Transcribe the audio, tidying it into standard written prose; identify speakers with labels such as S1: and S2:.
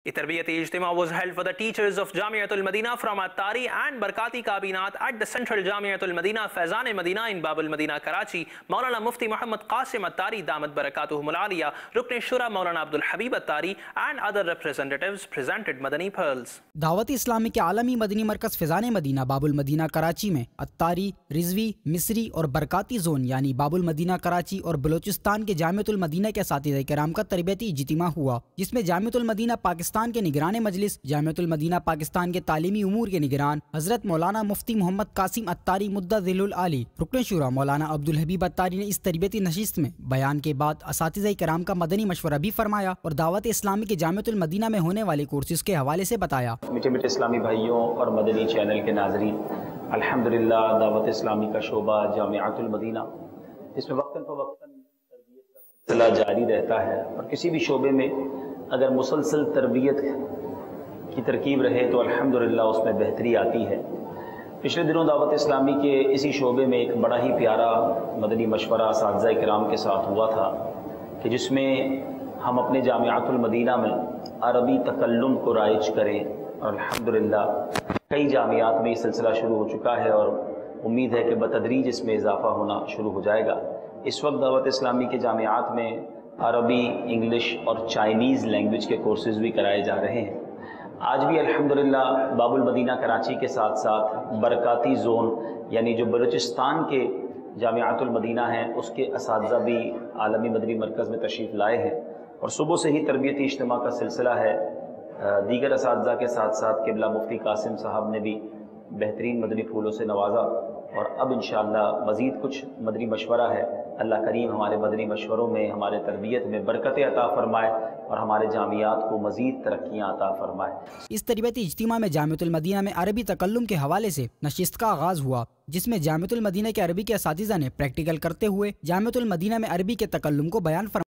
S1: A tarbiyati ijtima was held for the teachers of Jamiatul Madina from Attari and Barkati Kabinat at the Central Jamiatul Madina, Faizan Madina in Babul Madina, Karachi. Maulana Mufti Muhammad Qasim Attari, Damat Barakatuhum Al-Aliya, Rukn Shura Maulana Abdul Habib Attari and other representatives presented Madani pearls.
S2: Dawat Islami के आलमी मदनी मरकज़ Faizan Medina बाबुल Medina Karachi में अत्तारी, रिजवी, मिस्री और Barkati zone यानी बाबुल Medina Karachi और बलोचिस्तान के जामिअतुल Medina के असातिज़ा किराम का तरबियती इज्तिमा हुआ, जिसमें जामिअतुल मदीना पाकिस्तान के निगरान मजलिस, जामिअतुल मदीना पाकिस्तान के तालीमी उमूर के निगरान हज़रत मौलाना मुफ्ती मोहम्मद कासिम अत्तारी मुद्दज़िलुल आली, रुकन शुरा मौलाना अब्दुल हबीब अत्तारी ने इस तरबियती नशिस्त में बयान के बाद असातिज़ा किराम का मदनी मशवरा भी फरमाया और दावत इस्लामी के जामिअतुल मदीना में होने वाले कोर्सेज़ के हवाले से बताया।
S3: मीठे मीठे इस्लामी भाइयों और मदनी चैनल के नाज़रीन, अल्हम्दुलिल्लाह दावत इस्लामी का शोबा जामिअतुल मदीना इसमें वक्तन फ़वक्तन तरबियत का सिलसिला जारी रहता है और किसी भी शोबे में अगर मुसलसल तरबियत की तरकीब रहे तो अल्हम्दुलिल्लाह उसमें बेहतरी आती है। पिछले दिनों दावत इस्लामी के इसी शोबे में एक बड़ा ही प्यारा मदनी मशवरा असातिज़ा किराम के साथ हुआ था कि जिसमें हम अपने जामिअतुल मदीना में अरबी तकल्लुम को राइज करें और अल्हम्दुलिल्लाह कई जामियात में ये सिलसिला शुरू हो चुका है और उम्मीद है कि बतदरीज इसमें इजाफ़ा होना शुरू हो जाएगा। इस वक्त दावत इस्लामी के जामियात में अरबी, इंग्लिश और चाइनीज़ लैंग्वेज के कोर्सेज़ भी कराए जा रहे हैं। आज भी अल्हम्दुलिल्लाह बाबुल मदीना कराची के साथ साथ बरकाती ज़ोन यानी जो बलूचिस्तान के जामिअतुल मदीना हैं उसके असातिज़ा भी आलमी मदनी मरकज़ में तशरीफ़ लाए हैं और सुबह से ही तरबियती इज्तिमा का सिलसिला है। दीगर असातिज़ा के साथ साथ क़िबला मुफ्ती कासिम साहब ने भी बेहतरीन मदनी फूलों से नवाजा और अब इंशाअल्लाह मज़ीद कुछ मदनी मशवरा है। अल्लाह करीम हमारे मदनी मशवरों में, हमारे तरबियत में बरकतें अता फरमाए और हमारे जामियात को मज़ीद तरक्कियाँ अता फरमाए।
S2: इस तरबियती इज्तिमा में जामिअतुल मदीना में अरबी तकल्लुम के हवाले से नशिस्त का आगाज़ हुआ, जिसमें जामिअतुल मदीना के अरबी के असातिज़ा ने प्रैक्टिकल करते हुए जामिअतुल मदीना में अरबी के तकल्लुम को बयान फरमाया।